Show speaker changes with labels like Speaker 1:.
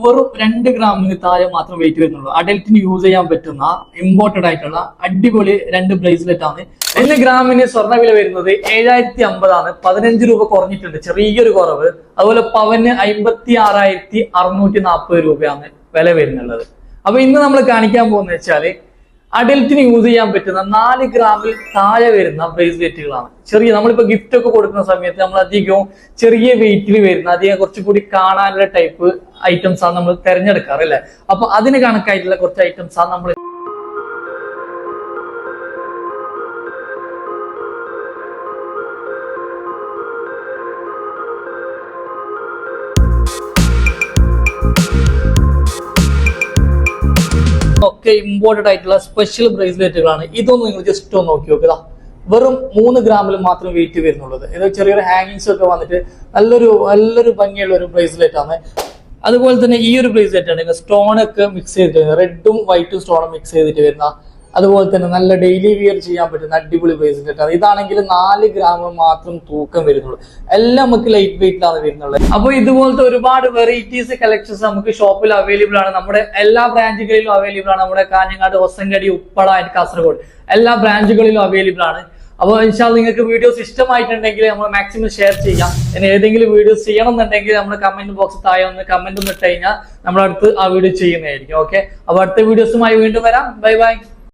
Speaker 1: വെറും 2 ഗ്രാമിന് താഴെ മാത്രം വെയിറ്റ് വരുന്നുള്ളൂ. അഡൽറ്റിന് യൂസ് ചെയ്യാൻ പറ്റുന്ന ഇമ്പോർട്ടഡ് ആയിട്ടുള്ള അടിപൊളി 2 ബ്രേസ്ലെറ്റ് ആണ്. 1 ഗ്രാമിന് സ്വർണ്ണ വില വരുന്നത് 7050 ആണ്. 15 രൂപ കുറഞ്ഞിട്ടുണ്ട്, ചെറിയൊരു കുറവ്. അതുപോലെ പവന് 56,640 രൂപയാണ് വില വരുന്നുള്ളത്. അപ്പൊ ഇന്ന് നമ്മൾ കാണിക്കാൻ പോകുന്നത് വെച്ചാല് അഡൽറ്റിന് യൂസ് ചെയ്യാൻ പറ്റുന്ന 4 ഗ്രാമിൽ താഴെ വരുന്ന ബ്രേസ്ലെറ്റുകളാണ്. ചെറിയ നമ്മളിപ്പോ ഗിഫ്റ്റ് ഒക്കെ കൊടുക്കുന്ന സമയത്ത് നമ്മൾ അധികവും ചെറിയ വെയിറ്റിൽ വരുന്ന അധികം കുറച്ചുകൂടി കാണാനുള്ള ടൈപ്പ് ഐറ്റംസ് ആണ് നമ്മൾ തിരഞ്ഞെടുക്കാറ് അല്ലെ. അപ്പൊ അതിന് കണക്കായിട്ടുള്ള കുറച്ച് ഐറ്റംസ് ആണ് നമ്മൾ ഒക്കെ ഇമ്പോർട്ടഡ് ആയിട്ടുള്ള സ്പെഷ്യൽ ബ്രേസ്ലെറ്റുകളാണ്. ഇതൊന്നും നിങ്ങൾ ജസ്റ്റ് ഒന്ന് നോക്കി നോക്കുക. വെറും 3 ഗ്രാമിൽ മാത്രം വെയിറ്റ് വരുന്നുള്ളത്. ഇത് ചെറിയൊരു ഹാങ്ങിങ്സ് ഒക്കെ വന്നിട്ട് നല്ലൊരു ഭംഗിയുള്ള ഒരു ബ്രേസ്ലെറ്റ് ആണ്. അതുപോലെ തന്നെ ഈ ഒരു ബ്രേസ്ലെറ്റ് ആണ് സ്റ്റോൺ ഒക്കെ മിക്സ് ചെയ്തിട്ട് റെഡും വൈറ്റും സ്റ്റോണും മിക്സ് ചെയ്തിട്ട് വരുന്ന, അതുപോലെ തന്നെ നല്ല ഡെയിലി വിയർ ചെയ്യാൻ പറ്റുന്ന അടിപൊളി ബ്രേസ്ലെറ്റ് ആണ്. ഇതാണെങ്കിൽ 4 ഗ്രാം മാത്രം തൂക്കം വരുന്നുള്ളൂ. എല്ലാം നമുക്ക് ലൈറ്റ് വെയിറ്റിലാണ് വരുന്നുള്ളത്. അപ്പൊ ഇതുപോലത്തെ ഒരുപാട് വെറൈറ്റീസ് കളക്ഷൻസ് നമുക്ക് ഷോപ്പിൽ അവൈലബിൾ ആണ്. നമ്മുടെ എല്ലാ ബ്രാഞ്ചുകളിലും അവൈലബിൾ ആണ്. നമ്മുടെ കാഞ്ഞങ്ങാട്, ഹൊസങ്കടി, ഉപ്പള, കാസർഗോഡ് എല്ലാ ബ്രാഞ്ചുകളിലും അവൈലബിൾ ആണ്. അപ്പോൾ ഇൻഷാല്ലാ നിങ്ങൾക്ക് വീഡിയോസ് ഇഷ്ടമായിട്ടുണ്ടെങ്കിൽ നമ്മൾ മാക്സിമം ഷെയർ ചെയ്യാം. ഇനി ഏതെങ്കിലും വീഡിയോസ് ചെയ്യണം എന്നുണ്ടെങ്കിൽ നമ്മൾ കമന്റ് ബോക്സ് താഴെ ഒന്ന് കമന്റ് ഇട്ട് കഴിഞ്ഞാൽ നമ്മളടുത്ത് ആ വീഡിയോ ചെയ്യുന്നതായിരിക്കും. ഓക്കെ, അപ്പൊ അടുത്ത വീഡിയോസുമായി വീണ്ടും വരാം. Bye bye.